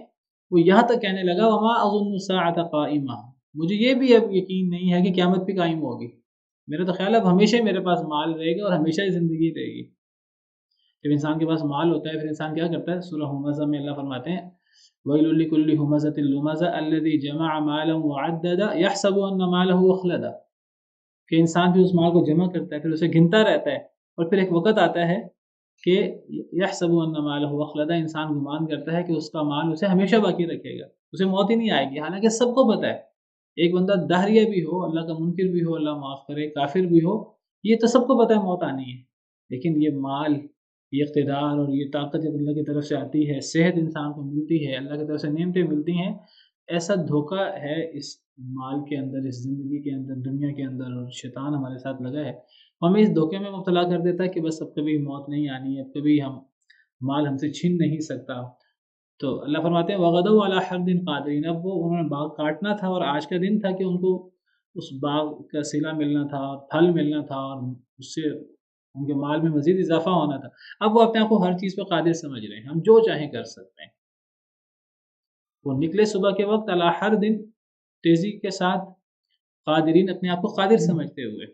وہ یہاں تک کہنے لگا وما اظن الساعة قائمہ، مجھے یہ بھی اب یقین نہیں ہے کہ قیامت بھی قائم ہوگی. میرا تو خیال ہے اب ہمیشہ میرے پاس مال رہے گا اور ہمیشہ ہی زندگی رہے گی. جب انسان کے پاس مال ہوتا ہے پھر انسان کیا کرتا ہے؟ سورہ ہمزہ میں اللہ فرماتے ہیں وَيْلٌ لِكُلِّ هُمَزَةٍ لُمَزَةٍ الَّذِي جَمَعَ مَالًا وَعَدَّدَ يَحْسَبُ أَنَّ مَالَهُ أَخْلَدَ، کہ انسان پھر اس مال کو جمع کرتا ہے، پھر اسے گنتا رہتا ہے، اور پھر ایک وقت آتا ہے کہ يَحْسَبُ أَنَّ مَالَهُ أَخْلَدَ، انسان گمان کرتا ہے کہ اس کا مال اسے ہمیشہ باقی رکھے گا، اسے موت ہی نہیں آئے گی. حالانکہ سب کو پتہ ہے ایک بندہ دہریہ بھی ہو، اللہ کا منکر بھی ہو، اللہ معاف کرے، کافر بھی ہو، یہ تو سب کو پتہ ہے موت آنی ہے. لیکن یہ مال، یہ اقتدار اور یہ طاقت جب اللہ کی طرف سے آتی ہے، صحت انسان کو ملتی ہے، اللہ کی طرف سے نعمتیں ملتی ہیں، ایسا دھوکہ ہے اس مال کے اندر، اس زندگی کے اندر، دنیا کے اندر، اور شیطان ہمارے ساتھ لگا ہے، ہمیں اس دھوکے میں مبتلا کر دیتا ہے کہ بس اب کبھی موت نہیں آنی ہے، اب کبھی مال ہم سے چھین نہیں سکتا. تو اللہ فرماتے ہیں وَغَدَوْا عَلَىٰ حَرْدٍ قَادِرِينَ، اب وہ انہوں نے باغ کاٹنا تھا اور آج کا دن تھا کہ ان کو اس باغ کا صلہ ملنا تھا، پھل ملنا تھا، اور اس سے ان کے مال میں مزید اضافہ ہونا تھا. اب وہ اپنے آپ کو ہر چیز پہ قادر سمجھ رہے ہیں، ہم جو چاہیں کر سکتے ہیں. وہ نکلے صبح کے وقت علی حرد، تیزی کے ساتھ، قادرین، اپنے آپ کو قادر سمجھتے ہوئے.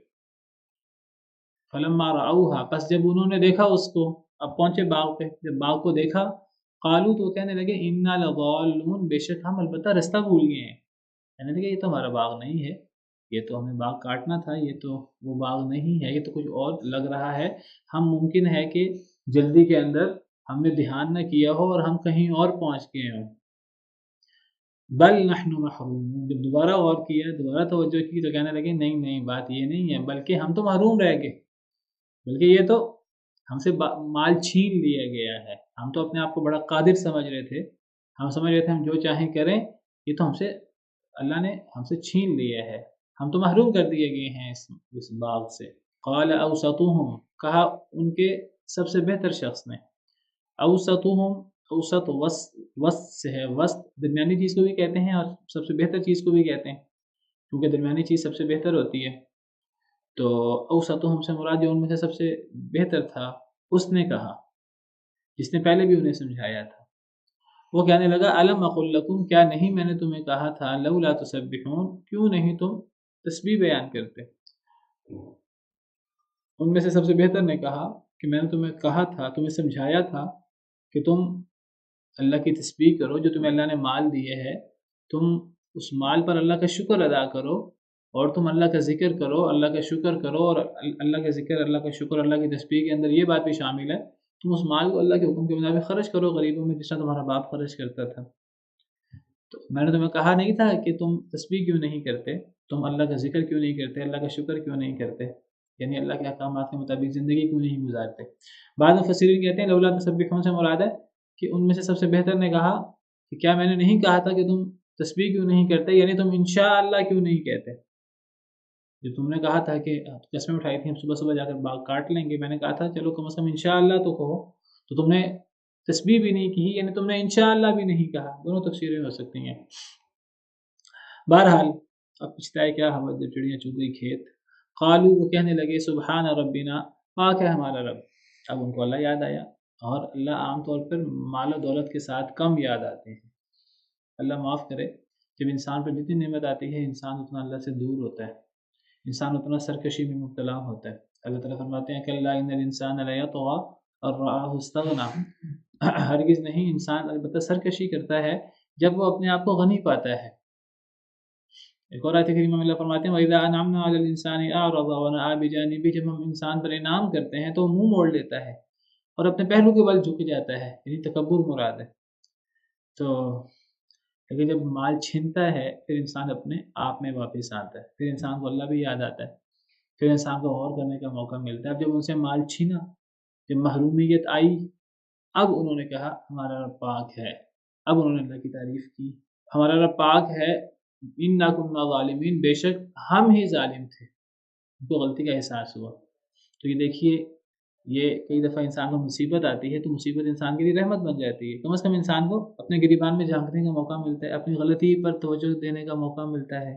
فلما رأوها، پس جب انہوں نے دیکھا اس کو، اب پہنچے باغ پہ، جب باغ کو دیکھا قالو، تو کہنے لگے انا لضالون، بے شک ہم البتہ رستہ بھول گئے ہیں. کہنے لگے یہ تو ہمارا باغ نہیں ہے، یہ تو ہمیں باغ کاٹنا تھا، یہ تو وہ باغ نہیں ہے، یہ تو کچھ اور لگ رہا ہے. ہم ممکن ہے کہ جلدی کے اندر ہم نے دھیان نہ کیا ہو اور ہم کہیں اور پہنچ گئے ہوں. بل نحن محرومون، جب دوبارہ غور کیا، دوبارہ توجہ کی تو کہنے لگے نہیں نہیں، بات یہ نہیں ہے، بلکہ ہم تو محروم رہ گئے، بلکہ یہ تو ہم سے مال چھین لیا گیا ہے. ہم تو اپنے آپ کو بڑا قادر سمجھ رہے تھے، ہم سمجھ رہے تھے ہم جو چاہیں کریں، یہ تو ہم سے اللہ نے ہم سے چھین لیا ہے، ہم تو محروم کر دیے گئے ہیں اس باغ سے. قال اوسطهم، کہا ان کے سب سے بہتر شخص نے. اوسطهم، اوسط وسط سے ہے، وسط درمیانی چیز کو بھی کہتے ہیں اور سب سے بہتر چیز کو بھی کہتے ہیں، کیونکہ درمیانی چیز سب سے بہتر ہوتی ہے. تو اوسطهم سے مراد جو ان میں سے سب سے بہتر تھا، اس نے کہا، جس نے پہلے بھی انہیں سمجھایا تھا. وہ کہنے لگا الم اقل لکم، کیا نہیں میں نے تمہیں کہا تھا، لولا تسبحون، کیوں نہیں تم تسبیح بیان کرتے. ان میں سے سب سے بہتر نے کہا کہ میں نے تمہیں کہا تھا، تمہیں سمجھایا تھا کہ تم اللہ کی تسبیح کرو، جو تمہیں اللہ نے مال دیے ہے، تم اس مال پر اللہ کا شکر ادا کرو، اور تم اللہ کا ذکر کرو، اللہ کا شکر کرو. اور اللہ کا ذکر، اللہ کا شکر، اللہ کی تسبیح کے اندر یہ بات بھی شامل ہے تم اس مال کو اللہ کے حکم کے مطابق خرچ کرو غریبوں میں، جس طرح تمہارا باپ خرچ کرتا تھا. تو میں نے تمہیں کہا نہیں تھا کہ تم تسبیح کیوں نہیں کرتے، تم اللہ کا ذکر کیوں نہیں کرتے، اللہ کا شکر کیوں نہیں کرتے، یعنی اللہ کے احکامات کے مطابق زندگی کیوں نہیں گزارتے. بعض مفسرین کہتے ہیں لولا تسبحون سے مراد ہے کہ ان میں سے سب سے بہتر نے کہا کہ کیا میں نے نہیں کہا تھا کہ تم تسبیح کیوں نہیں کرتے، یعنی تم انشاءاللہ کیوں نہیں کہتے. جو تم نے کہا تھا کہ قسمیں اٹھائی تھی ہم صبح صبح جا کر باغ کاٹ لیں گے، میں نے کہا تھا چلو کم از کم انشاءاللہ تو کہو، تو تم نے تسبیح بھی نہیں کی، یعنی تم نے انشاءاللہ بھی نہیں کہا. دونوں تفسیریں ہو سکتی ہیں. بہرحال اب پوچھتا ہے کیا ہوا جب چڑیاں چگ گئی کھیت. قالو، وہ کہنے لگے سبحان ربنا، پاک ہے ہمارا رب. اب ان کو اللہ یاد آیا، اور اللہ عام طور پر مال و دولت کے ساتھ کم یاد آتے ہیں. اللہ معاف کرے، جب انسان پر جتنی نعمت آتی ہے انسان اتنا اللہ سے دور ہوتا ہے، انسان اتنا سرکشی میں مبتلا ہوتا ہے. اللہ تعالیٰ فرماتے ہیں کلا ان الانسان لیطغی ان رآہ استغنی، ہرگز نہیں، انسان البتہ سرکشی کرتا ہے جب وہ اپنے آپ کو غنی پاتا ہے۔ ایک اور آیت کریمہ میں اللہ فرماتے ہیں وَإِذَا أَنْعَمْنَا عَلَى الْإِنسَانِ أَعْرَضَ وَنَأَىٰ بِجَانِبِهِ، جب ہم انسان پر انعام کرتے ہیں تو منہ موڑ لیتا ہے اور اپنے پہلو کے بل جھک جاتا ہے، یعنی تکبر مراد ہے۔ تو لیکن جب مال چھینتا ہے پھر انسان اپنے آپ میں واپس آتا ہے، پھر انسان کو اللہ بھی یاد آتا ہے، پھر انسان کو غور کرنے کا موقع ملتا ہے۔ اب جب ان سے مال چھینا، جب محرومیت آئی، اب انہوں نے کہا ہمارا رب پاک ہے، اب انہوں نے اللہ کی تعریف کی، ہمارا رب پاک ہے، اِنَّا كُنَّا ظَالِمِينَ، بے شک ہم ہی ظالم تھے، ان کو غلطی کا احساس ہوا۔ تو یہ دیکھیے، یہ کئی دفعہ انسان کو مصیبت آتی ہے تو مصیبت انسان کے لیے رحمت بن جاتی ہے، کم از کم انسان کو اپنے گریبان میں جھانکنے کا موقع ملتا ہے، اپنی غلطی پر توجہ دینے کا موقع ملتا ہے،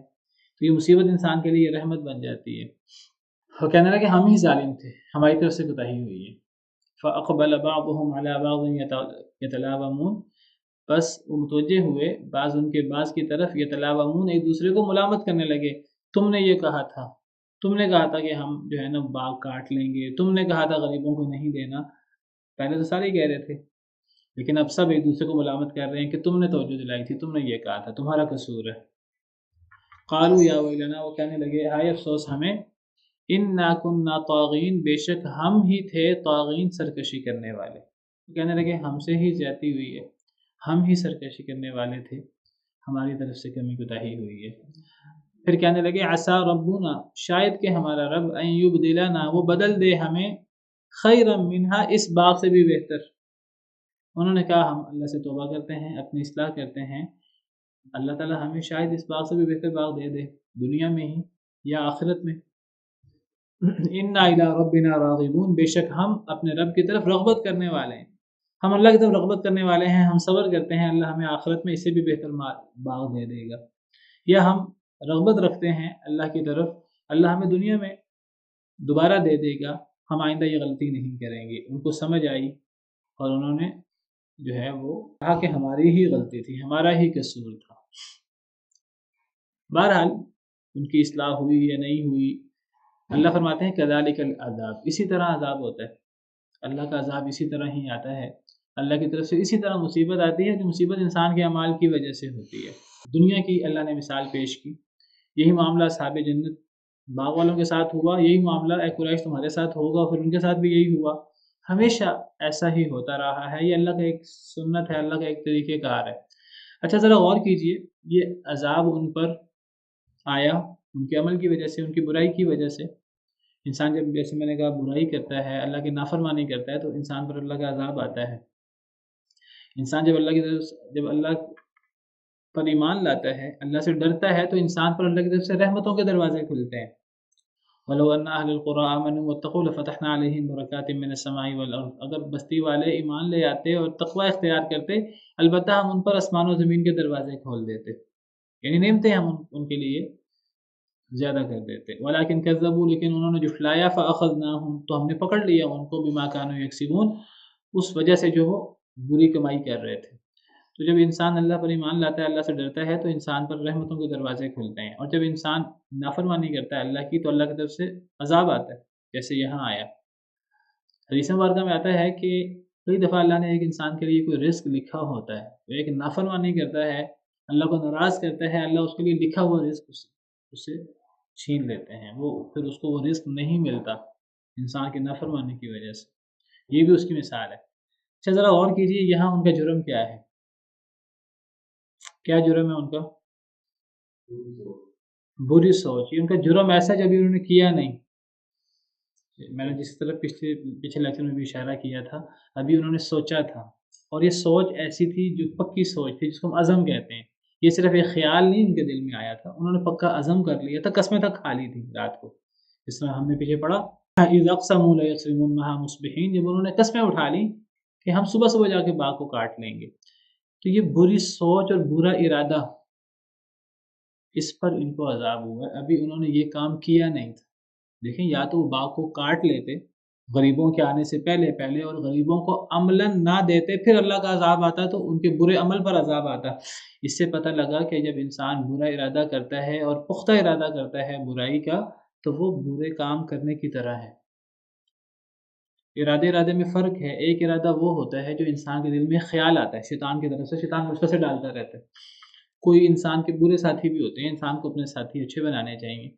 تو یہ مصیبت انسان کے لیے رحمت بن جاتی ہے۔ وہ کہنے لگا کہ ہم ہی ظالم تھے، ہماری طرف سے کوتاہی ہوئی ہے۔ فَأَقْبَلَ بَعْضُهُمْ عَلَىٰ بَعْضٍ يَتَلَاوَمُونَ، بس وہ متوجہ ہوئے بعض ان کے بعض کی طرف، یتلاومون، ایک دوسرے کو ملامت کرنے لگے، تم نے یہ کہا تھا، تم نے کہا تھا کہ ہم جو ہے نا باغ کاٹ لیں گے، تم نے کہا تھا غریبوں کو نہیں دینا۔ پہلے تو سارے کہہ رہے تھے، لیکن اب سب ایک دوسرے کو ملامت کر رہے ہیں کہ تم نے توجہ دلائی تھی، تم نے یہ کہا تھا، تمہارا قصور ہے۔ قالوا یا ویلنا، وہ کہنے لگے ہائے افسوس ہمیں، انا کنا طاغین، بے شک ہم ہی تھے طاغین، سرکشی کرنے والے۔ وہ کہنے لگے ہم سے ہی زیادتی ہوئی ہے، ہم ہی سرکشی کرنے والے تھے، ہماری طرف سے کمی کوتاہی ہوئی ہے۔ پھر کہنے لگے عسیٰ ربنا، شاید کہ ہمارا رب ان یبدلنا، وہ بدل دے ہمیں، خیرا منہا، اس باغ سے بھی بہتر۔ انہوں نے کہا ہم اللہ سے توبہ کرتے ہیں، اپنی اصلاح کرتے ہیں، اللہ تعالیٰ ہمیں شاید اس باغ سے بھی بہتر باغ دے دے، دنیا میں ہی یا آخرت میں۔ انا الی ربنا راغبون، بے شک ہم اپنے رب کی طرف رغبت کرنے والے ہیں، ہم اللہ کی طرف رغبت کرنے والے ہیں، ہم صبر کرتے ہیں، اللہ ہمیں آخرت میں اس سے بھی بہتر باغ دے دے گا، یا ہم رغبت رکھتے ہیں اللہ کی طرف، اللہ ہمیں دنیا میں دوبارہ دے دے گا، ہم آئندہ یہ غلطی نہیں کریں گے۔ ان کو سمجھ آئی اور انہوں نے جو ہے وہ کہا کہ ہماری ہی غلطی تھی، ہمارا ہی قصور تھا۔ بہرحال ان کی اصلاح ہوئی یا نہیں ہوئی، اللہ فرماتے ہیں کذالک العذاب، اسی طرح عذاب ہوتا ہے، اللہ کا عذاب اسی طرح ہی آتا ہے، اللہ کی طرف سے اسی طرح مصیبت آتی ہے، جو مصیبت انسان کے اعمال کی وجہ سے ہوتی ہے۔ دنیا کی اللہ نے مثال پیش کی، یہی معاملہ اصحاب جنت باغ والوں کے ساتھ ہوا، یہی معاملہ اے قریش تمہارے ساتھ ہوگا، پھر ان کے ساتھ بھی یہی ہوا، ہمیشہ ایسا ہی ہوتا رہا ہے، یہ اللہ کا ایک سنت ہے، اللہ کا ایک طریقہ کار ہے۔ اچھا ذرا غور کیجئے، یہ عذاب ان پر آیا ان کے عمل کی وجہ سے، ان کی برائی کی وجہ سے۔ انسان جب، جیسے میں نے کہا، برائی کرتا ہے، اللہ کی نافرمانی کرتا ہے تو انسان پر اللہ کا عذاب آتا ہے۔ انسان جب اللہ کی طرف، جب اللہ پر ایمان لاتا ہے، اللہ سے ڈرتا ہے، تو انسان پر اللہ کی طرف سے رحمتوں کے دروازے کھلتے ہیں۔ وَلَوْ أَنَّ أَهْلَ الْقُرَىٰ آمَنُوا وَاتَّقُوا لَفَتَحْنَا عَلَيْهِمْ بَرَكَاتٍ مِّنَ السَّمَاءِ وَالْأَرْضِ، اگر بستی والے ایمان لے آتے اور تقوی اختیار کرتے، البتہ ہم ان پر آسمان و زمین کے دروازے کھول دیتے، یعنی نعمتیں ہم ان کے لیے زیادہ کر دیتے۔ وَلَٰكِن كَذَّبُوا، لیکن انہوں نے جھٹلایا، فَأَخَذْنَاهُمْ، تو ہم نے پکڑ لیا ان کو، بِمَا كَانُوا يَكْسِبُونَ، اس وجہ سے جو وہ بری کمائی کر رہے تھے۔ تو جب انسان اللہ پر ایمان لاتا ہے، اللہ سے ڈرتا ہے، تو انسان پر رحمتوں کے دروازے کھلتے ہیں، اور جب انسان نافرمانی کرتا ہے اللہ کی، تو اللہ کی طرف سے عذاب آتا ہے، جیسے یہاں آیا۔ حدیث مبارکہ میں آتا ہے کہ کئی دفعہ اللہ نے ایک انسان کے لیے کوئی رزق لکھا ہوتا ہے، وہ ایک نافرمانی کرتا ہے، اللہ کو ناراض کرتا ہے، اللہ اس کے لیے لکھا ہوا رزق اسے چھین لیتے ہیں، وہ پھر اس کو وہ رزق نہیں ملتا انسان کی نافرمانی کی وجہ سے۔ یہ بھی اس کی مثال ہے۔ اچھا ذرا غور کیجیے، یہاں ان کا جرم کیا ہے؟ کیا جرم ہے ان کا؟ بری سوچ۔ یہ ان کا جرم ایسا جب انہوں نے کیا نہیں، میں نے جس طرح پچھلے لیکچر میں بھی اشارہ کیا تھا، ابھی انہوں نے سوچا تھا، اور یہ سوچ ایسی تھی جو پکی سوچ تھی، جس کو ہم عزم کہتے ہیں۔ یہ صرف ایک خیال نہیں ان کے دل میں آیا تھا، انہوں نے پکا عزم کر لیا تھا، قسمیں تک کھا لی تھی رات کو، جس طرح ہم نے پیچھے پڑھا اِذْ أَقْسَمُوا لَيَصْرِمُنَّهَا مُصْبِحِينَ، جب انہوں نے قسمیں اٹھا لی کہ ہم صبح صبح جا کے باغ کو کاٹ لیں گے۔ تو یہ بری سوچ اور برا ارادہ، اس پر ان کو عذاب ہوا ہے، ابھی انہوں نے یہ کام کیا نہیں تھا۔ دیکھیں، یا تو وہ باغ کو کاٹ لیتے غریبوں کے آنے سے پہلے پہلے، اور غریبوں کو عملاً نہ دیتے، پھر اللہ کا عذاب آتا تو ان کے برے عمل پر عذاب آتا۔ اس سے پتہ لگا کہ جب انسان برا ارادہ کرتا ہے اور پختہ ارادہ کرتا ہے برائی کا، تو وہ برے کام کرنے کی طرح ہے۔ ارادے میں فرق ہے. ایک ارادہ وہ ہوتا ہے جو انسان کے دل میں خیال آتا ہے شیطان کی طرف سے، شیطان وسوسے ڈالتا رہتا ہے. کوئی انسان کے برے ساتھی بھی ہوتے ہیں، انسان کو اپنے ساتھی اچھے بنانے چاہیے.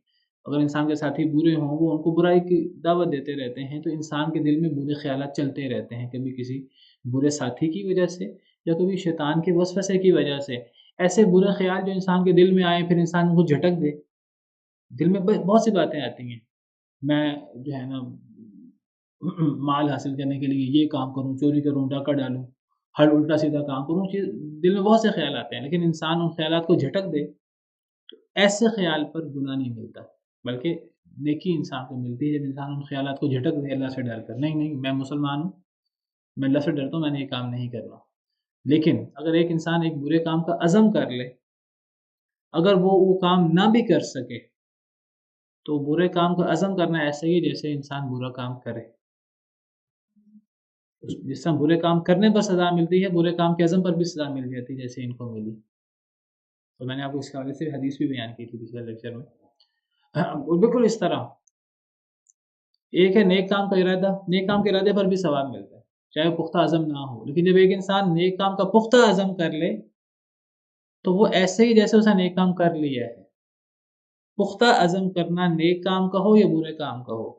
اگر انسان کے ساتھی برے ہوں، وہ ان کو برائی کی دعوت دیتے رہتے ہیں، تو انسان کے دل میں برے خیالات چلتے رہتے ہیں، کبھی کسی برے ساتھی کی وجہ سے یا کبھی شیطان کے وسوسے کی وجہ سے. ایسے برے خیال جو انسان کے دل میں آئیں، پھر انسان ان کو جھٹک دے. دل میں بہت سی باتیں آتی ہیں، میں جو ہے نا مال حاصل کرنے کے لیے یہ کام کروں، چوری کروں، ڈاکہ ڈالوں، ہر الٹا سیدھا کام کروں. دل میں بہت سے خیال آتے ہیں، لیکن انسان ان خیالات کو جھٹک دے تو ایسے خیال پر گناہ نہیں ملتا، بلکہ نیکی انسان کو ملتی ہے جب انسان ان خیالات کو جھٹک دے اللہ سے ڈر کر. نہیں میں مسلمان ہوں، میں اللہ سے ڈرتا ہوں، میں نے یہ کام نہیں کرنا. لیکن اگر ایک انسان ایک برے کام کا عزم کر لے، اگر وہ کام نہ بھی کر سکے تو برے کام کا عزم کرنا ایسا ہی جیسے انسان برا کام کرے. جس طرح برے کام کرنے پر سزا ملتی ہے، برے کام کے عزم پر بھی سزا مل جاتی ہے جیسے ان کو ملی. تو میں نے آپ کو اس حوالے سے حدیث بھی بیان کی تھی پچھلے لیکچر میں. بالکل اس طرح ایک ہے نیک کام کا ارادہ، نیک کام کے ارادے پر بھی ثواب ملتا ہے چاہے پختہ عزم نہ ہو. لیکن جب ایک انسان نیک کام کا پختہ عزم کر لے تو وہ ایسے ہی جیسے اسے نیک کام کر لیا ہے. پختہ عزم کرنا نیک کام کا ہو یا برے کام کا ہو،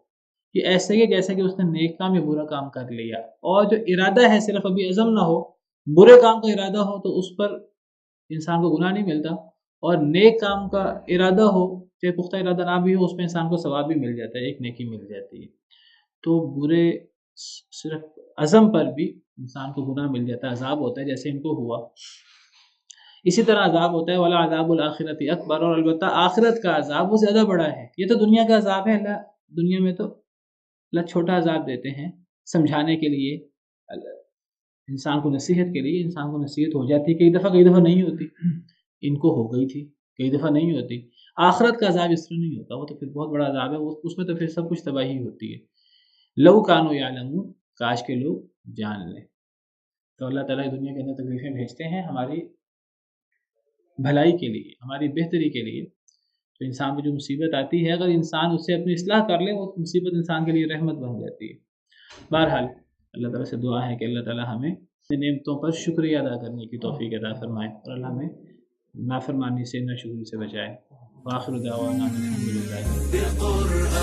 یہ ایسے ہی جیسے کہ اس نے نیک کام یا برا کام کر لیا. اور جو ارادہ ہے صرف ابھی عزم نہ ہو، برے کام کا ارادہ ہو تو اس پر انسان کو گناہ نہیں ملتا، اور نیک کام کا ارادہ ہو چاہے پختہ ارادہ نہ بھی ہو اس میں انسان کو ثواب بھی مل جاتا ہے، ایک نیکی مل جاتی ہے. تو برے صرف عزم پر بھی انسان کو گناہ مل جاتا ہے، عذاب ہوتا ہے جیسے ان کو ہوا. اسی طرح عذاب ہوتا ہے ولا عذاب الآخرت اکبر، اور البتہ آخرت کا عذاب وہ زیادہ بڑا ہے. یہ تو دنیا کا عذاب ہے، اللہ دنیا میں تو اللہ چھوٹا عذاب دیتے ہیں سمجھانے کے لیے، انسان کو نصیحت کے لیے. انسان کو نصیحت ہو جاتی کئی دفعہ نہیں ہوتی. ان کو ہو گئی تھی، کئی دفعہ نہیں ہوتی. آخرت کا عذاب اس طرح نہیں ہوتا، وہ تو پھر بہت بڑا عذاب ہے، اس میں تو پھر سب کچھ تباہی ہوتی ہے. لو کانوا یعلمون، کاش کے لوگ جان لیں. تو اللہ تعالیٰ دنیا کے اندر تکلیفیں بھیجتے ہیں ہماری بھلائی کے لیے، ہماری بہتری کے لیے. تو انسان کو جو مصیبت آتی ہے، اگر انسان اس سے اپنی اصلاح کر لے، وہ مصیبت انسان کے لیے رحمت بن جاتی ہے. بہرحال اللہ تعالیٰ سے دعا ہے کہ اللہ تعالیٰ ہمیں نعمتوں پر شکریہ ادا کرنے کی توفیق عطا فرمائے، اور اللہ ہمیں نافرمانی سے، ناشکری سے بچائے. وآخر دعوانا الحمدللہ.